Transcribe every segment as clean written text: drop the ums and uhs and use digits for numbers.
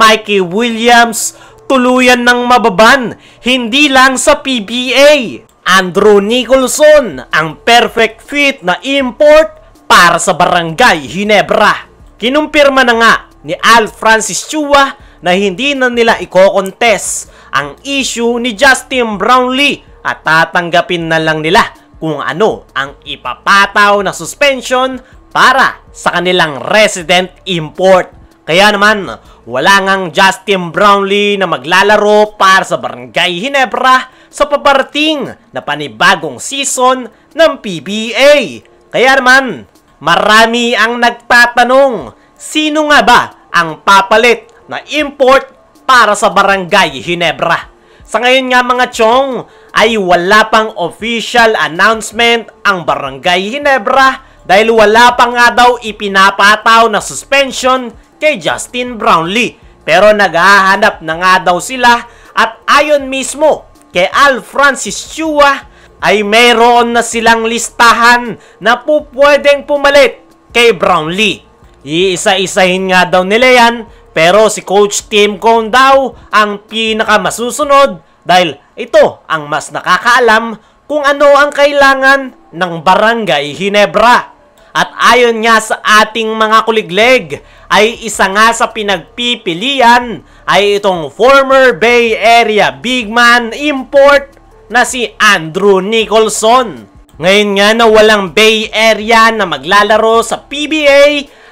Mikey Williams tuluyan ng mababan, hindi lang sa PBA. Andrew Nicholson ang perfect fit na import para sa Barangay Ginebra. Kinumpirma na nga ni Al Francis Chua na hindi na nila iko-contest ang issue ni Justin Brownlee at tatanggapin na lang nila kung ano ang ipapataw na suspension para sa kanilang resident import. Kaya naman, wala ngang Justin Brownlee na maglalaro para sa Barangay Ginebra sa paparating na panibagong season ng PBA. Kaya naman, marami ang nagtatanong, sino nga ba ang papalit na import para sa Barangay Ginebra? Sa ngayon nga mga chong, ay wala pang official announcement ang Barangay Ginebra dahil wala pa nga daw ipinapataw na suspension kay Justin Brownlee. Pero naghahanap na nga daw sila at ayon mismo kay Al Francis Chua ay mayroon na silang listahan na pwedeng pumalit kay Brownlee. Iisa-isahin nga daw nila yan, pero si Coach Tim Cone daw ang pinakamasusunod dahil ito ang mas nakakaalam kung ano ang kailangan ng Barangay Ginebra. At ayon nga sa ating mga kuliglig, ay isa nga sa pinagpipilian ay itong former Bay Area big man import na si Andrew Nicholson. Ngayon nga na walang Bay Area na maglalaro sa PBA,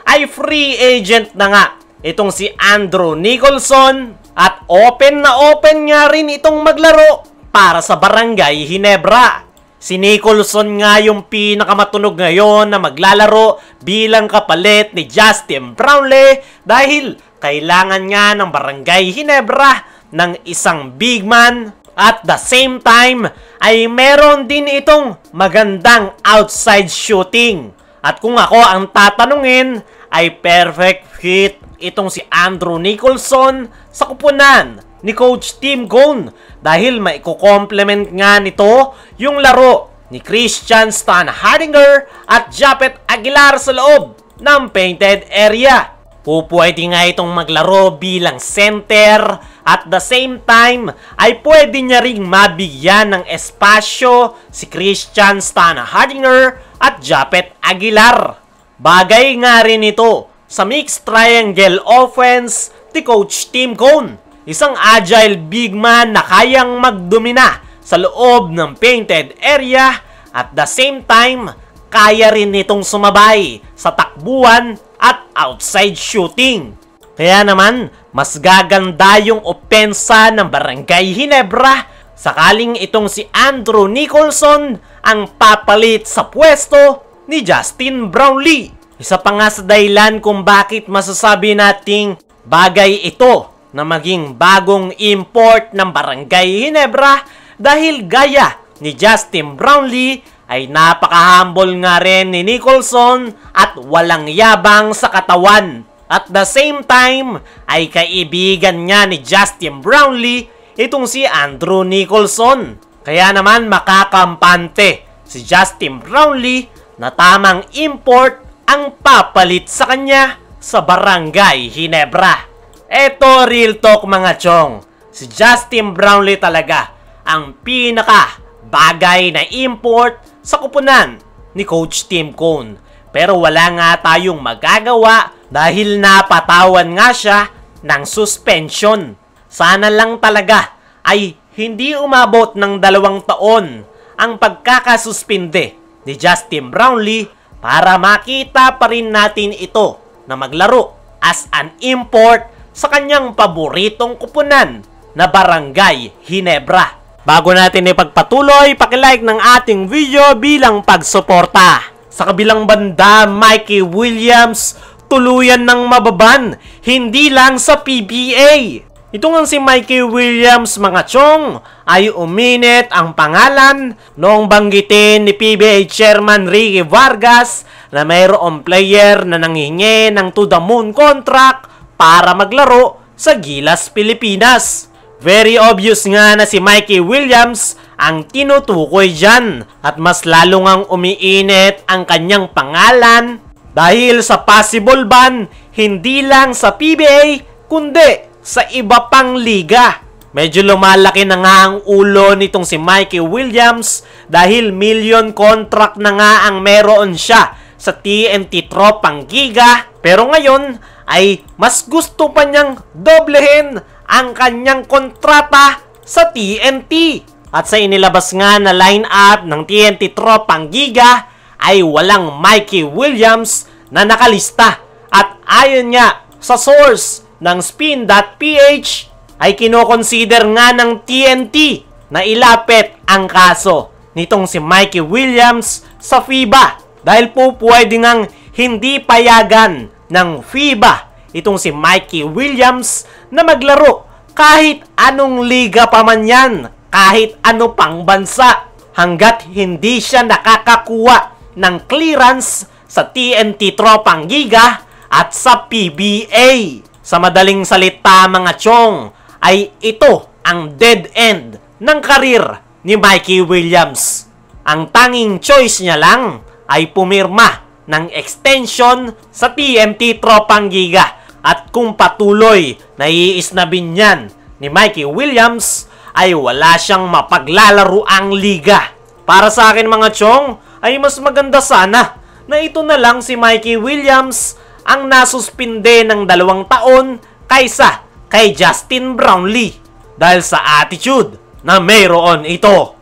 ay free agent na nga itong si Andrew Nicholson at open na open nga rin itong maglaro para sa Barangay Ginebra. Si Nicholson nga yung pinakamatunog ngayon na maglalaro bilang kapalit ni Justin Brownlee dahil kailangan nga ng Barangay Ginebra ng isang big man at the same time ay meron din itong magandang outside shooting. At kung ako ang tatanungin ay perfect fit itong si Andrew Nicholson sa kupunan ni Coach Tim Cone dahil maiko-complement nga nito yung laro ni Christian Stan Hardinger at Japet Aguilar sa loob ng painted area. Pwede nga itong maglaro bilang center at the same time ay pwede niya ring mabigyan ng espasyo si Christian Stan Hardinger at Japet Aguilar. Bagay nga rin ito sa mixed triangle offense ni Coach Tim Cone. Isang agile big man na kayang magdomina sa loob ng painted area at the same time, kaya rin itong sumabay sa takbuhan at outside shooting. Kaya naman, mas gaganda yung opensa ng Barangay Ginebra sakaling itong si Andrew Nicholson ang papalit sa pwesto ni Justin Brownlee. Isa pa nga sa dahilan kung bakit masasabi nating bagay ito na maging bagong import ng Barangay Ginebra dahil gaya ni Justin Brownlee ay napaka-humble nga rin ni Nicholson at walang yabang sa katawan. At the same time ay kaibigan niya ni Justin Brownlee itong si Andrew Nicholson. Kaya naman makakampante si Justin Brownlee na tamang import ang papalit sa kanya sa Barangay Ginebra. Eto real talk mga chong, si Justin Brownlee talaga ang pinaka bagay na import sa kupunan ni Coach Tim Cone. Pero wala nga tayong magagawa dahil napatawan nga siya ng suspension. Sana lang talaga ay hindi umabot ng 2 taon ang pagkakasuspinde ni Justin Brownlee para makita pa rin natin ito na maglaro as an import sa kanyang paboritong kupunan na Barangay Ginebra. Bago natin ipagpatuloy, pakilike ng ating video bilang pagsuporta. Sa kabilang banda, Mikey Williams tuluyan ng mababan, hindi lang sa PBA. Ito nga si Mikey Williams mga chong ay uminit ang pangalan noong banggitin ni PBA Chairman Ricky Vargas na mayroong player na nanghingi ng to the moon contract para maglaro sa Gilas, Pilipinas. Very obvious nga na si Mikey Williams ang tinutukoy dyan at mas lalo ngang umiinit ang kanyang pangalan dahil sa possible ban hindi lang sa PBA kundi sa iba pang liga. Medyo lumalaki na nga ang ulo nitong si Mikey Williams dahil million contract na nga ang meron siya sa TNT Tropang Giga. Pero ngayon ay mas gusto pa niyang doblehin ang kanyang kontrata sa TNT. At sa inilabas nga na line-up ng TNT Tropang Giga ay walang Mikey Williams na nakalista. At ayon nga sa source ng Spin.ph ay kinoconsider nga ng TNT na ilapit ang kaso nitong si Mikey Williams sa FIBA. Dahil po pwede ngang hindi payagan ng FIBA itong si Mikey Williams na maglaro kahit anong liga pa man yan, kahit ano pang bansa, hanggat hindi siya nakakakuha ng clearance sa TNT Tropang Giga at sa PBA. Sa madaling salita mga chong, ay ito ang dead end ng karir ni Mikey Williams. Ang tanging choice niya lang ay pumirma ng extension sa TNT Tropang Giga. At kung patuloy na iisnabin yan ni Mikey Williams, ay wala siyang mapaglalaro ang liga. Para sa akin mga chong, ay mas maganda sana na ito na lang si Mikey Williams ang nasuspinde ng 2 taon kaysa kay Justin Brownlee dahil sa attitude na mayroon ito.